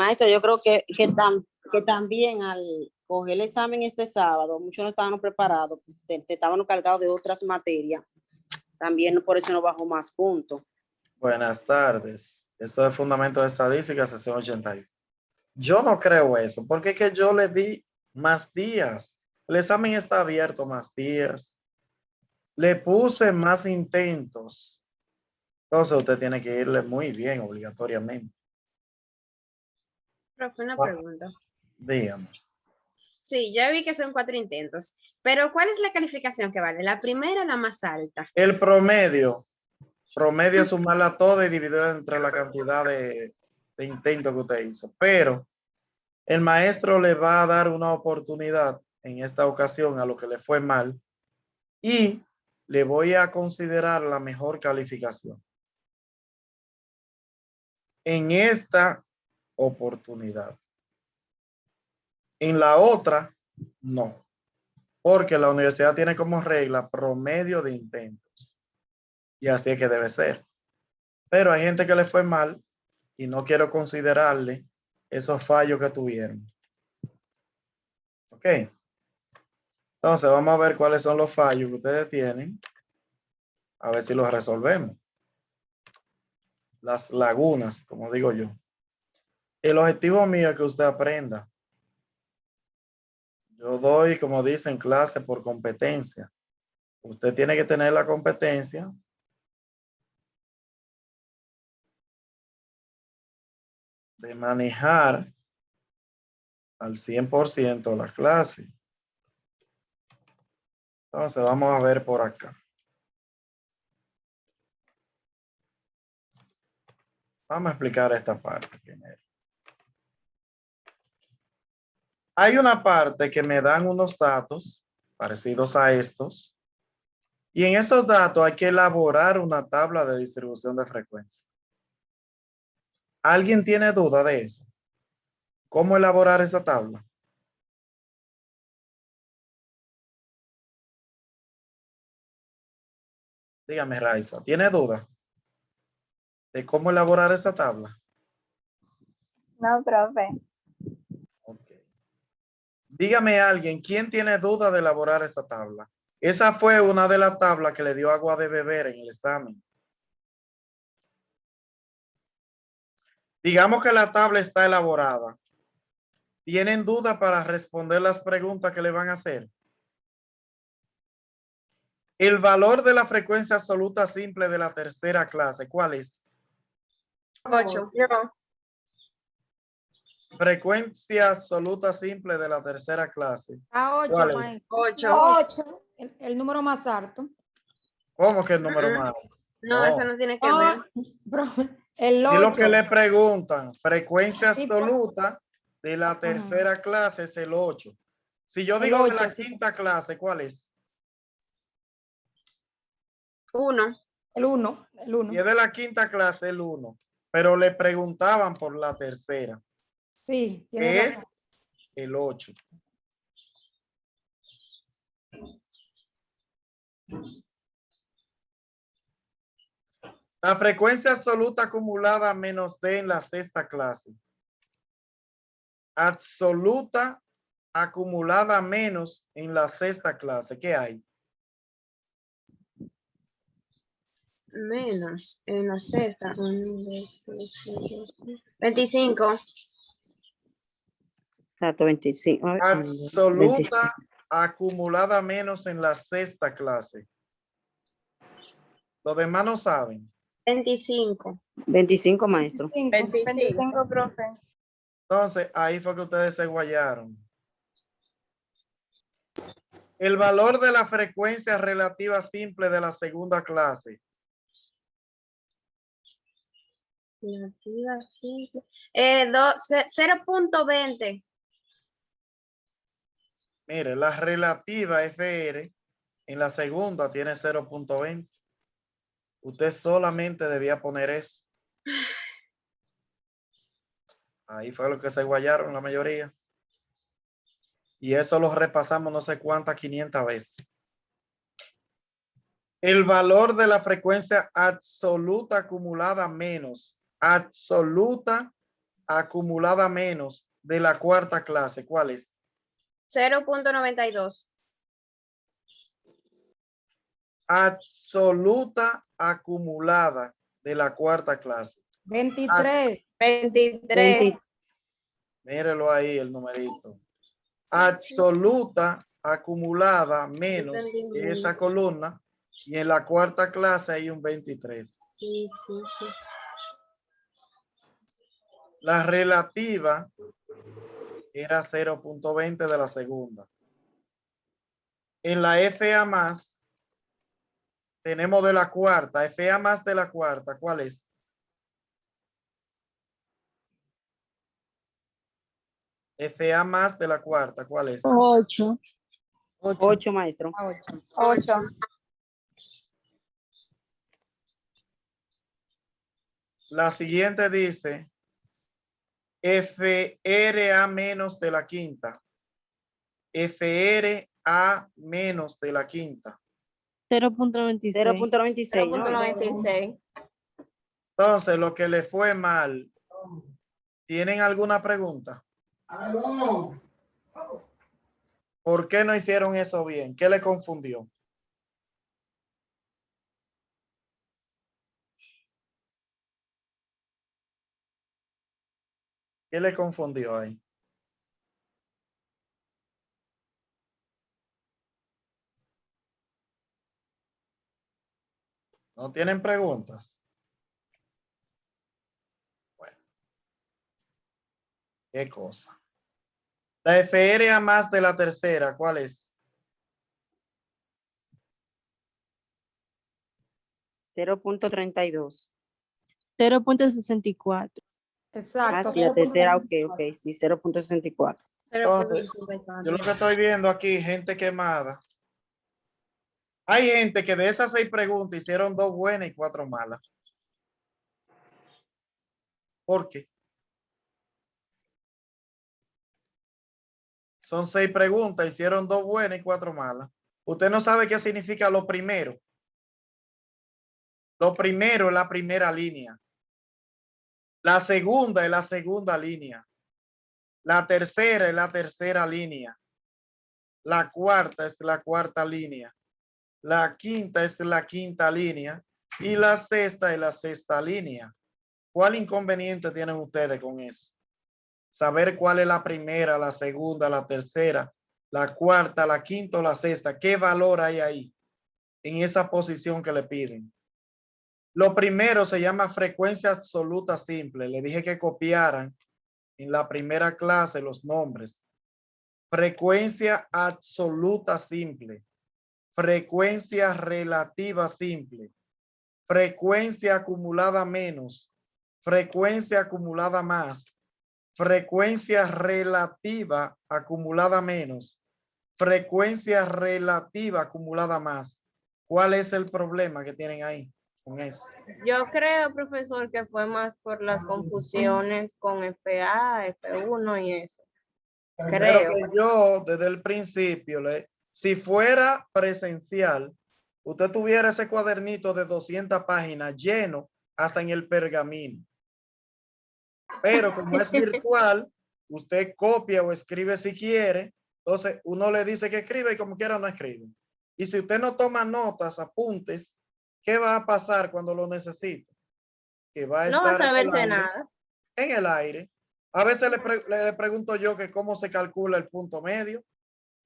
Maestro, yo creo que también al coger el examen este sábado, muchos no estaban preparados, estaban cargados de otras materias, también por eso no bajó más puntos. Buenas tardes. Esto es Fundamento de Estadística, sesión 81. Yo no creo eso, porque es que yo le di más días. El examen está abierto más días. Le puse más intentos. Entonces usted tiene que irle muy bien obligatoriamente. Profe, una pregunta. Dígame. Sí, ya vi que son 4 intentos, pero ¿cuál es la calificación que vale? ¿La primera o la más alta? El promedio es sumarla toda y dividirla entre la cantidad de intentos que usted hizo. Pero el maestro le va a dar una oportunidad en esta ocasión a lo que le fue mal y le voy a considerar la mejor calificación en esta oportunidad. En la otra, no, porque la universidad tiene como regla promedio de intentos y así es que debe ser. Pero hay gente que le fue mal y no quiero considerarle esos fallos que tuvieron. Ok. Entonces vamos a ver cuáles son los fallos que ustedes tienen. A ver si los resolvemos. Las lagunas, como digo yo. El objetivo mío es que usted aprenda. Yo doy, como dicen, clase por competencia. Usted tiene que tener la competencia de manejar al 100% la clase. Entonces vamos a ver por acá. Vamos a explicar esta parte primero. Hay una parte que me dan unos datos parecidos a estos. Y en esos datos hay que elaborar una tabla de distribución de frecuencia. ¿Alguien tiene duda de eso? ¿Cómo elaborar esa tabla? Dígame, Raiza, ¿tiene duda de cómo elaborar esa tabla? No, profe. Okay. Dígame alguien, ¿quién tiene duda de elaborar esa tabla? Esa fue una de las tablas que le dio agua de beber en el examen. Digamos que la tabla está elaborada. ¿Tienen duda para responder las preguntas que le van a hacer? El valor de la frecuencia absoluta simple de la tercera clase, ¿cuál es? 8. Frecuencia absoluta simple de la tercera clase. A 8, ¿Cuál es? maestro. 8. 8, el número más alto. ¿Cómo que el número más? No, eso no tiene que ver. El Y lo que 8. le preguntan, frecuencia Sí, absoluta de la tercera clase es el 8. Si yo El digo de 8, la sí. quinta clase, ¿cuál es? 1. El 1. Y es de la quinta clase el 1. Pero le preguntaban por la tercera, Sí, tiene que es razón. el 8. La frecuencia absoluta acumulada menos D en la sexta clase. Absoluta acumulada menos en la sexta clase. ¿Qué hay? Menos en la sexta. 25. Exacto, 25. Absoluta acumulada menos en la sexta clase. Los demás no saben. 25. 25, maestro. 25, profe. Entonces, ahí fue que ustedes se guayaron. El valor de la frecuencia relativa simple de la segunda clase. 0.20. Mire, la relativa FR en la segunda tiene 0.20. Usted solamente debía poner eso. Ahí fue lo que se guayaron la mayoría. Y eso lo repasamos no sé cuántas, 500 veces. El valor de la frecuencia absoluta acumulada menos. Absoluta acumulada menos de la cuarta clase, ¿cuál es? 0.92. Absoluta acumulada de la cuarta clase. 23. 23. Mírelo ahí el numerito. Absoluta acumulada menos de esa columna y en la cuarta clase hay un 23. Sí, sí, sí. La relativa era 0.20 de la segunda. En la FA más tenemos de la cuarta, FA más de la cuarta, ¿cuál es? FA más de la cuarta, ¿cuál es? 8. 8, maestro. 8. La siguiente dice FRA menos de la quinta. FRA menos de la quinta. 0.96. 0.96, ¿no? 0.96. Entonces, lo que le fue mal, ¿tienen alguna pregunta? ¿Por qué no hicieron eso bien? ¿Qué le confundió? ¿Qué le confundió ahí? ¿No tienen preguntas? Bueno. ¿Qué cosa? La FRA más de la tercera, ¿cuál es? 0.32. 0.64. Exacto. Sí, la tercera, ok, 0.64. sí, 0.64. Entonces, yo lo que estoy viendo aquí, gente quemada. Hay gente que de esas 6 preguntas hicieron 2 buenas y 4 malas. ¿Por qué? Son 6 preguntas, hicieron 2 buenas y 4 malas. Usted no sabe qué significa lo primero. Lo primero es la primera línea. La segunda es la segunda línea. La tercera es la tercera línea. La cuarta es la cuarta línea. La quinta es la quinta línea. Y la sexta es la sexta línea. ¿Cuál inconveniente tienen ustedes con eso? Saber cuál es la primera, la segunda, la tercera, la cuarta, la quinta o la sexta. ¿Qué valor hay ahí en esa posición que le piden? Lo primero se llama frecuencia absoluta simple. Le dije que copiaran en la primera clase los nombres. Frecuencia absoluta simple. Frecuencia relativa simple. Frecuencia acumulada menos. Frecuencia acumulada más. Frecuencia relativa acumulada menos. Frecuencia relativa acumulada más. ¿Cuál es el problema que tienen ahí con eso? Yo creo, profesor, que fue más por las confusiones con FA, F1 y eso. Pero Creo. que yo desde el principio, si fuera presencial, usted tuviera ese cuadernito de 200 páginas lleno hasta en el pergamino. Pero como es virtual, usted copia o escribe si quiere. Entonces uno le dice que escribe y como quiera no escribe. Y si usted no toma notas, apuntes, ¿qué va a pasar cuando lo necesite? Que va a No va a estar en el saberse aire, nada. en el aire. A veces le pregunto yo que cómo se calcula el punto medio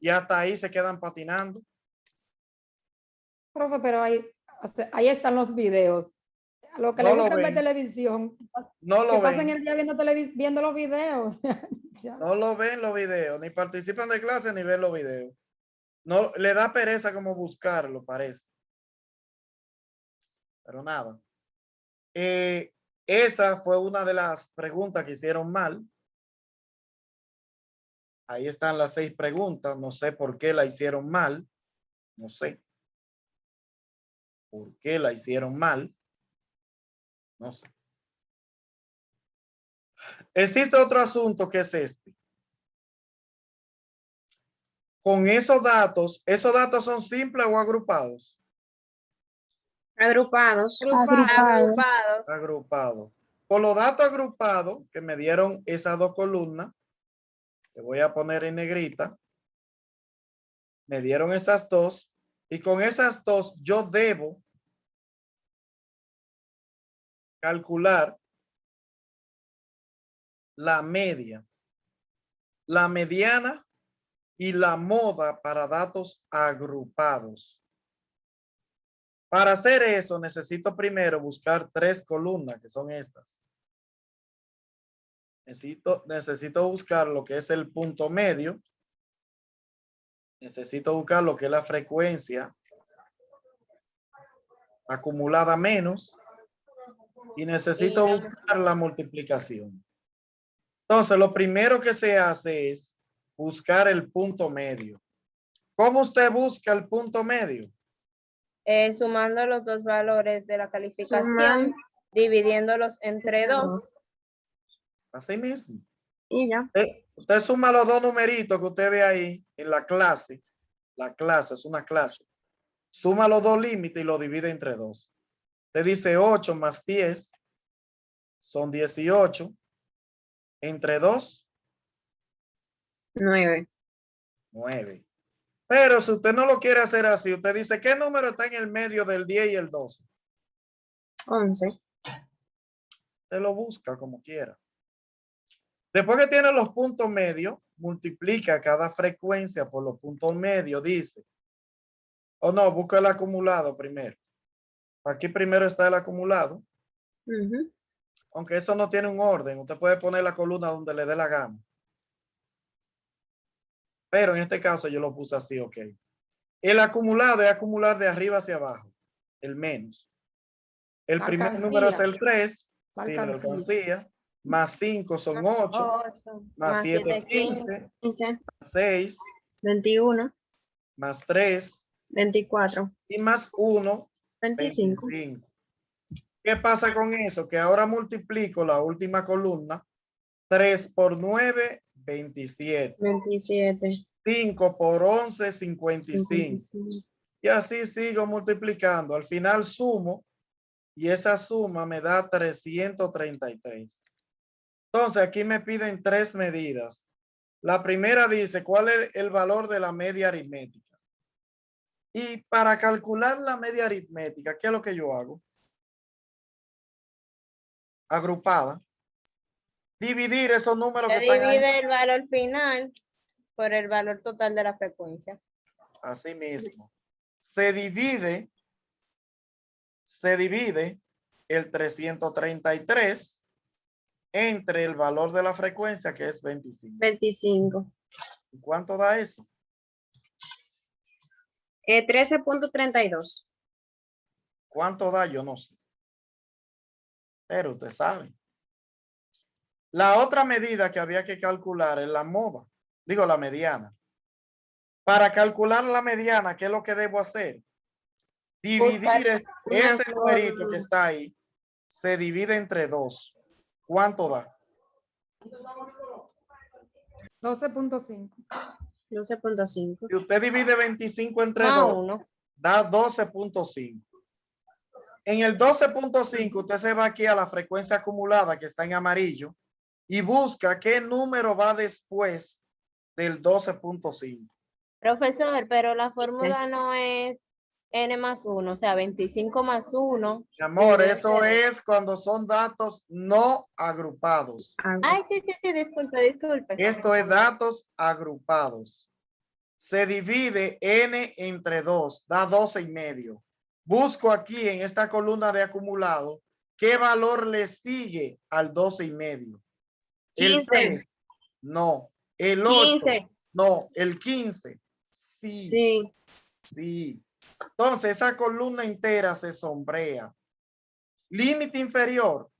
y hasta ahí se quedan patinando. Profe, pero ahí, o sea, ahí están los videos. A lo que No le lo gusta ver ven. televisión, No que lo pasen ven. el día viendo los videos. Ya. No lo ven los videos, ni participan de clase ni ven los videos. No le da pereza como buscarlo, parece. Pero nada. Esa fue una de las preguntas que hicieron mal. Ahí están las 6 preguntas. No sé por qué la hicieron mal. No sé por qué la hicieron mal. No sé. Existe otro asunto que es este. Con ¿esos datos son simples o agrupados? Agrupados. Agrupados. Agrupados. Por los datos agrupados que me dieron esas dos columnas, que voy a poner en negrita, me dieron esas dos, y con esas dos yo debo calcular la media, la mediana y la moda para datos agrupados. Para hacer eso, necesito primero buscar tres columnas, que son estas. Necesito buscar lo que es el punto medio. Necesito buscar lo que es la frecuencia acumulada menos. Y necesito buscar la multiplicación. Entonces, lo primero que se hace es buscar el punto medio. ¿Cómo usted busca el punto medio? Sumando los dos valores de la calificación, Sumando. dividiéndolos entre 2. Así mismo. Y ya. Usted suma los dos numeritos que usted ve ahí en la clase. La clase es una clase. Suma los dos límites y lo divide entre 2. Usted dice 8 más 10 son 18. Entre 2, 9. 9. Pero si usted no lo quiere hacer así, usted dice, ¿qué número está en el medio del 10 y el 12? 11. Usted lo busca como quiera. Después que tiene los puntos medios, multiplica cada frecuencia por los puntos medios, dice. O no, busca el acumulado primero. Aquí primero está el acumulado. Aunque eso no tiene un orden, usted puede poner la columna donde le dé la gana. Pero en este caso yo lo puse así, ok. El acumulado es acumular de arriba hacia abajo, el menos. El primer Alcancía. número es el 3, La sí, la alcancía. alcancía. Más 5 son 8, más 7 es 15, 15. más 6, 21. más 3 24. y más 1, 25. 25. ¿Qué pasa con eso? Que ahora multiplico la última columna. 3 por 9, 27. 27. 5 por 11, 55. 55. Y así sigo multiplicando. Al final sumo y esa suma me da 333. Entonces aquí me piden tres medidas. La primera dice cuál es el valor de la media aritmética. Y para calcular la media aritmética, ¿qué es lo que yo hago? Agrupada. Dividir esos números Se que están ahí. divide el valor final por el valor total de la frecuencia. Así mismo. Se divide el 333 entre el valor de la frecuencia, que es 25. 25. ¿Y cuánto da eso? 13.32. ¿Cuánto da? Yo no sé. Pero usted sabe. La otra medida que había que calcular es la moda. Digo, la mediana. Para calcular la mediana, ¿qué es lo que debo hacer? Dividir ese numerito que está ahí. Se divide entre 2. ¿Cuánto da? 12.5. 12.5. Si usted divide 25 entre Más 2, 1. da 12.5. En el 12.5 usted se va aquí a la frecuencia acumulada que está en amarillo y busca qué número va después del 12.5. Profesor, pero la fórmula no es n más 1, o sea, 25 más 1. Mi amor, dividido eso entre dos. es cuando son datos no agrupados. Ay, sí, disculpe. Esto es datos agrupados. Se divide n entre 2, da 12,5. Busco aquí en esta columna de acumulado qué valor le sigue al 12,5. El 15. 3, no. El 8, 15. no. El 15, sí. Sí. Sí. Entonces esa columna entera se sombrea. Límite inferior.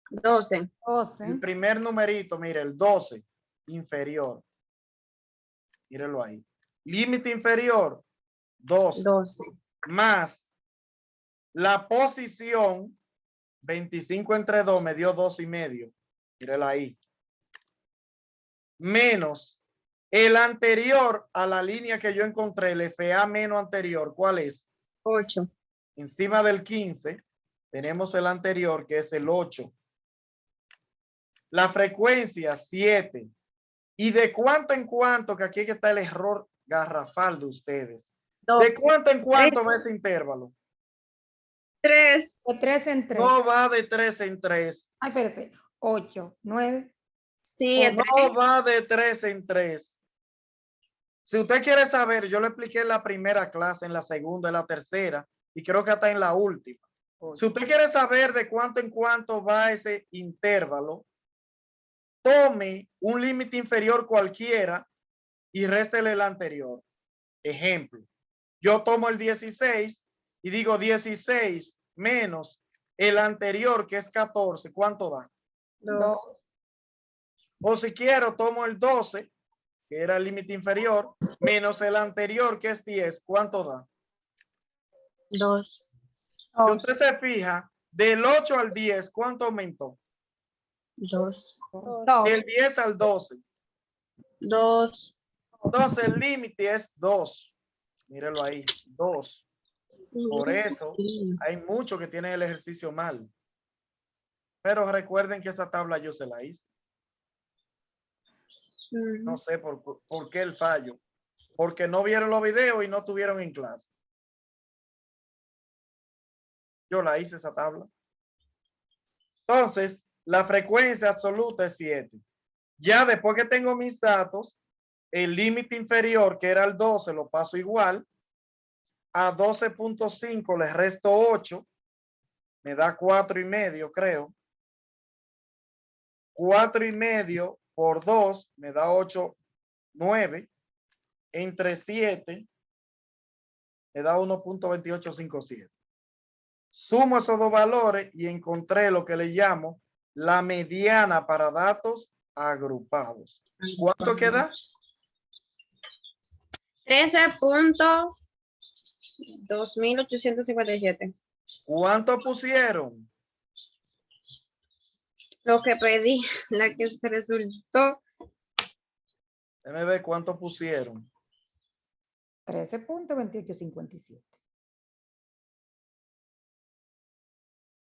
12. 12. El primer numerito, mire, el 12 inferior. Mírelo ahí. Límite inferior, 12. 12. Más la posición, 25 entre 2 me dio 2,5. Mírelo ahí. Menos el anterior a la línea que yo encontré, el FA menos anterior, ¿cuál es? 8. Encima del 15, Tenemos el anterior, que es el 8. La frecuencia, 7. ¿Y de cuánto en cuánto? Que aquí está el error garrafal de ustedes. ¿De 2, cuánto en cuánto va ese intervalo? 3. De 3 en 3. No va de 3 en 3. Ay, espérese. 8, 9. Sí, O no va de 3 en 3. Si usted quiere saber, yo lo expliqué en la primera clase, en la segunda, en la tercera, y creo que hasta en la última. Si usted quiere saber de cuánto en cuánto va ese intervalo, tome un límite inferior cualquiera y réstele el anterior. Ejemplo, yo tomo el 16 y digo 16 menos el anterior, que es 14. ¿Cuánto da? 2. O si quiero, tomo el 12, que era el límite inferior, menos el anterior, que es 10. ¿Cuánto da? 2. Si usted se fija, del 8 al 10, ¿cuánto aumentó? 2. Del 10 al 12. 2. Entonces el límite es 2. Mírelo ahí, 2. Por eso hay muchos que tienen el ejercicio mal. Pero recuerden que esa tabla yo se la hice. No sé por qué el fallo. Porque no vieron los videos y no tuvieron en clase. Yo la hice esa tabla. Entonces, la frecuencia absoluta es 7. Ya después que tengo mis datos, el límite inferior, que era el 12, lo paso igual. A 12.5 le resto 8. Me da 4,5, creo. 4,5 por 2 me da 8, 9. Entre 7 me da 1.2857. Sumo esos dos valores y encontré lo que le llamo la mediana para datos agrupados. ¿Cuánto queda? 13.2857. ¿Cuánto pusieron? Lo que pedí, la que se resultó. Déjame ver cuánto pusieron. 13.2857.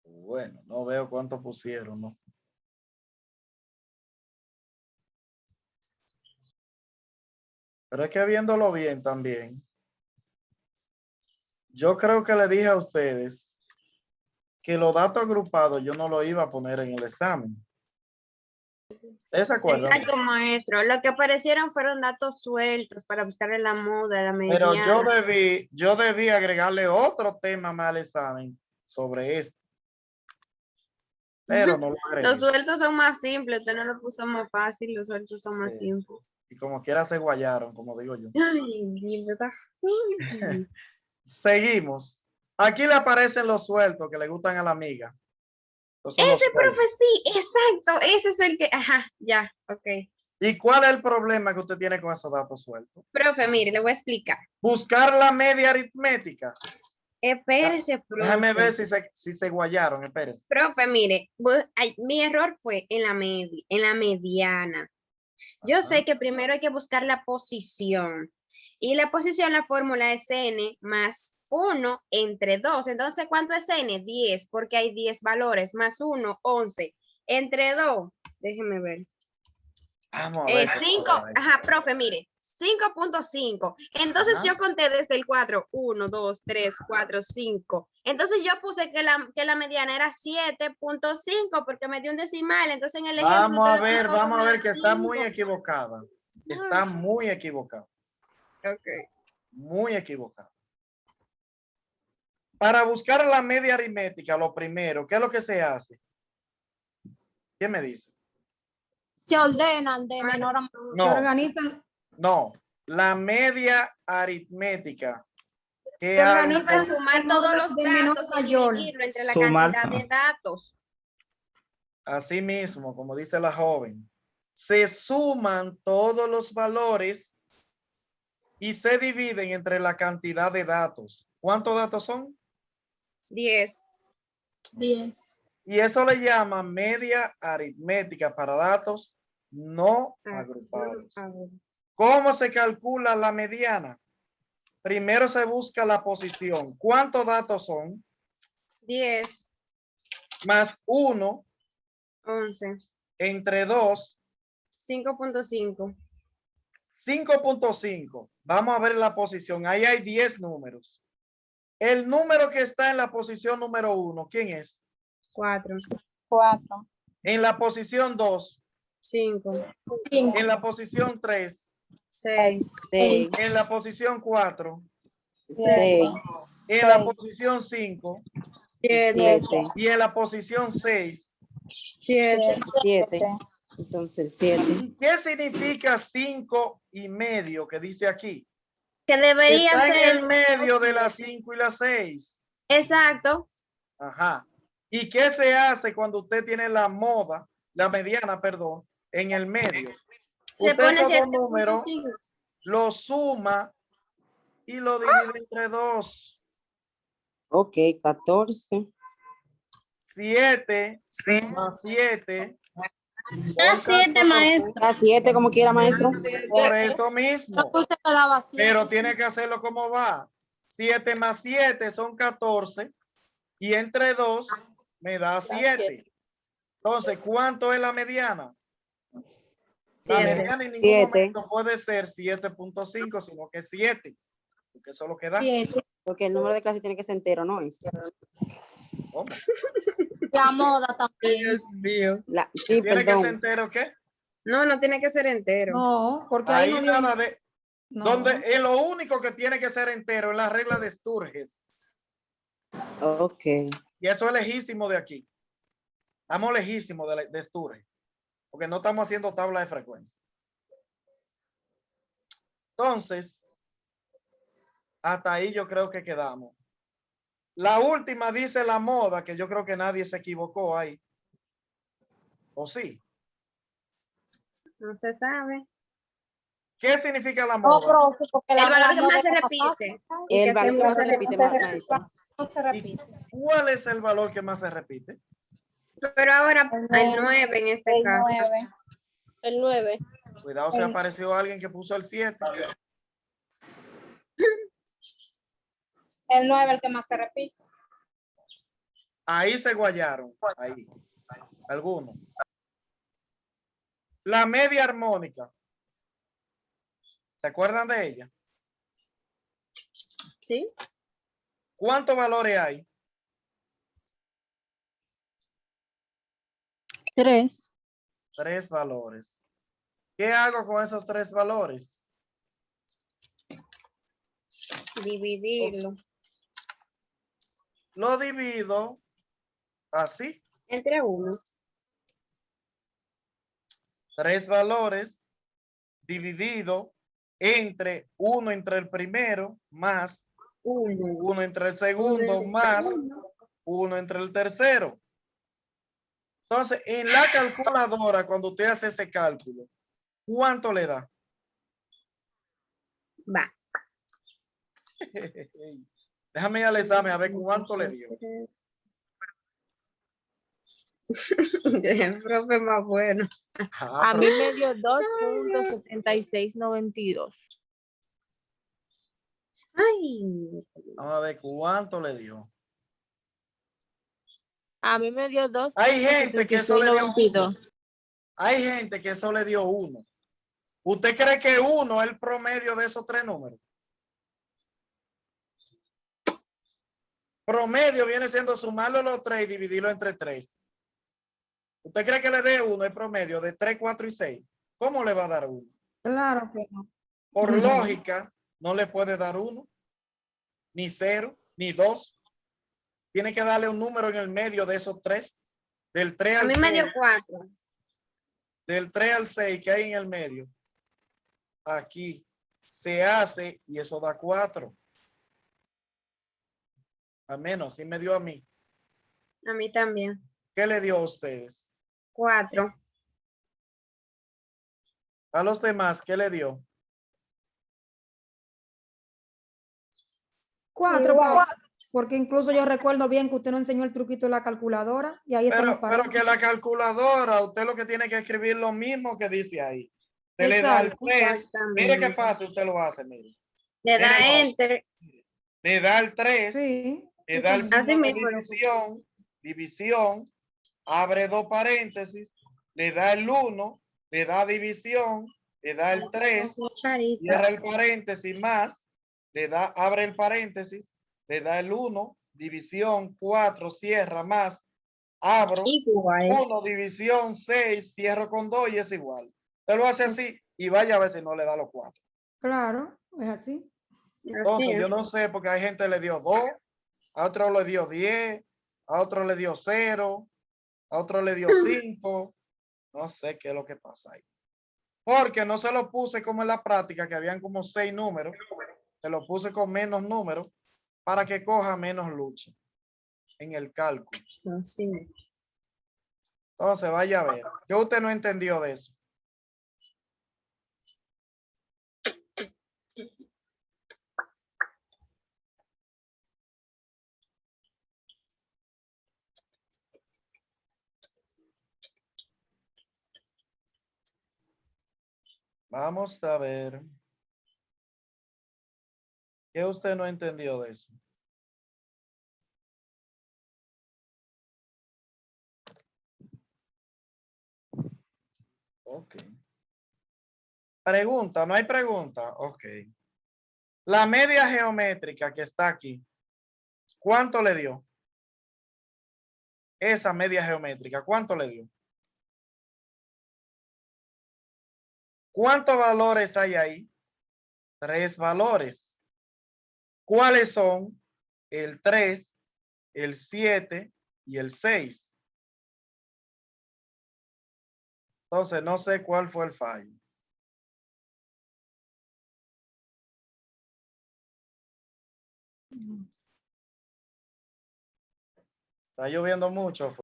Bueno, no veo cuánto pusieron, ¿no? Pero es que viéndolo bien también, yo creo que le dije a ustedes que los datos agrupados yo no los iba a poner en el examen. ¿Ustedes se acuerdan? Exacto, maestro. Lo que aparecieron fueron datos sueltos para buscarle la moda, la Pero mediana. yo debí agregarle otro tema más al examen sobre esto. Pero no lo agregué. Los sueltos son más simples, usted no lo puso más fácil, los sueltos son más Sí. simples. Y como quiera se guayaron, como digo yo. Ay, ¿verdad? Uy. Seguimos. Aquí le aparecen los sueltos que le gustan a la amiga. Esos son los Ese, sueltos. profe, sí, exacto. Ese es el que, ajá, ya, ok. ¿Y cuál es el problema que usted tiene con esos datos sueltos? Profe, mire, le voy a explicar. Buscar la media aritmética. Espérese, profe. Déjame ver si se guayaron, espérese. Profe, mire, mi error fue en la mediana. Yo Ajá. sé que primero hay que buscar la posición. Y la posición, la fórmula es n más 1 entre 2. Entonces, ¿cuánto es n? 10, porque hay 10 valores. Más 1, 11. Entre 2, déjeme ver. Vamos a ver. 5, ajá, profe, mire. 5.5. Entonces Ajá. yo conté desde el 4. 1, 2, 3, 4, 5. Entonces yo puse que la mediana era 7.5 porque me dio un decimal. Entonces en el ejemplo. Vamos a usted ver, lo vamos a ver que está 5. muy equivocada. Está muy equivocada. Ok. Muy equivocada. Para buscar la media aritmética, lo primero, ¿qué es lo que se hace? ¿Quién me dice? Se ordenan de menor a mayor. Se No, organizan, no. La media aritmética. ¿Qué se hago? organizan Para sumar en todos orden los de menor datos a y mayor. dividirlo entre la Sumar. cantidad de datos. Así mismo, como dice la joven, se suman todos los valores y se dividen entre la cantidad de datos. ¿Cuántos datos son? 10. 10. Y eso le llama media aritmética para datos no agrupados. ¿Cómo se calcula la mediana? Primero se busca la posición. ¿Cuántos datos son? 10. más 1 11. entre 2, 5.5. 5.5. Vamos a ver la posición. Ahí hay 10 números. El número que está en la posición número 1, ¿quién es? 4. 4. En la posición 2, 5. 5. en la posición 3, 6. 6, en la posición 4, 6, en la Seis. posición 5 7. 7, y en la posición 6. 7. 7. Entonces el 7. ¿Y qué significa 5,5 que dice aquí? Que debería Está en ser. el medio de las 5 y las 6. Exacto. Ajá. ¿Y qué se hace cuando usted tiene la mediana, perdón, en el medio? Se Usted pone esos dos números 7.5. los suma y lo divide entre 2. Ok, 14. 7 más 7. Ah, 7, maestra. A 7 como quiera, maestro. Por eso mismo. Yo se daba 7. Pero tiene que hacerlo como va. 7 más 7 son 14. Y entre 2 me da 7. Entonces, ¿cuánto es la mediana? La 7. mediana en ningún 7. momento puede ser 7.5, sino que 7. Porque eso es lo que da. 7. Porque el número de clase tiene que ser entero, ¿no es? ¿Cómo? La moda también. Dios mío. Sí, ¿Tiene que ser perdón. entero qué? No, no tiene que ser entero. No, porque ahí Ahí no nada de... no. Donde es lo único que tiene que ser entero es la regla de Sturges. Ok. Y eso es lejísimo de aquí. Estamos lejísimos de Sturges. Porque no estamos haciendo tabla de frecuencia. Entonces, hasta ahí yo creo que quedamos. La última dice la moda, que yo creo que nadie se equivocó ahí. ¿O sí? No se sabe. ¿Qué significa la No, moda? profe, porque El la valor que moda más es se más repite. fácil. Y El que valor siempre no se repite más, maestro. No se ¿Y repite. cuál es el valor que más se repite? Pero ahora hay 9 en este El caso. 9. El 9. Cuidado si apareció alguien que puso el 7. El 9 el que más se repite. Ahí se guayaron. Ahí. Algunos. La media armónica. ¿Se acuerdan de ella? ¿Sí? ¿Cuántos valores hay? 3. 3 valores. ¿Qué hago con esos 3 valores? Dividirlo. Lo divido así. Entre 1. 3 valores dividido entre 1 entre el primero más 1. 1 entre el segundo más 1 entre el tercero. Entonces, en la calculadora, cuando usted hace ese cálculo, ¿cuánto le da? Va. Déjame ir al examen a ver cuánto le dio. El profe más bueno. Ah, A pero- mí me dio 2.7692. Ay. Vamos a ver cuánto le dio. A mí me dio Hay gente que eso le dio 2.7692. Hay gente que eso le dio 1. ¿Usted cree que 1 es el promedio de esos 3 números? Promedio viene siendo sumarlo los 3 y dividirlo entre 3. ¿Usted cree que le dé 1 el promedio de 3, 4 y 6? ¿Cómo le va a dar 1? Claro que no. Por Ujú. lógica, no le puede dar 1, ni 0, ni 2. Tiene que darle un número en el medio de esos 3. Del 3 A al mí 6. me dio 4. Del 3 al 6 que hay en el medio. Aquí se hace y eso da 4. Al menos así me dio a mí. A mí también. ¿Qué le dio a ustedes? 4. A los demás, ¿qué le dio? 4, porque incluso yo recuerdo bien que usted nos enseñó el truquito de la calculadora y ahí están los Pero parámetros. que la calculadora, usted lo que tiene que escribir lo mismo que dice ahí. Usted le da el Exacto. 3. Mire qué Exactamente. fácil usted lo hace, mire. Le da Mire, enter. Le da el 3. Sí. Le eso da el mismo. Así signo de mismo lo división. División. abre dos paréntesis, le da el 1, le da división, le da el 3, cierra el paréntesis más, le da, abre el paréntesis, le da el 1, división 4, cierra más, abro, Igual. 1, división 6, cierro con 2 y es igual. Usted lo hace así y vaya a ver si no le da los 4. Claro, es así. Entonces, yo no sé, porque hay gente que le dio 2, a otro le dio 10, a otro le dio 0, a otro le dio 5. No sé qué es lo que pasa ahí. Porque no se lo puse como en la práctica, que habían como 6 números. Se lo puse con menos números para que coja menos lucha en el cálculo. Así es. Entonces, vaya a ver. ¿Qué usted no entendió de eso? Vamos a ver. ¿Qué usted no entendió de eso? Ok. Pregunta, ¿no hay pregunta? Ok. La media geométrica que está aquí, ¿cuánto le dio? Esa media geométrica, ¿cuánto le dio? ¿Cuántos valores hay ahí? 3 valores. ¿Cuáles son? El 3, el 7 y el 6. Entonces, no sé cuál fue el fallo. Está lloviendo mucho.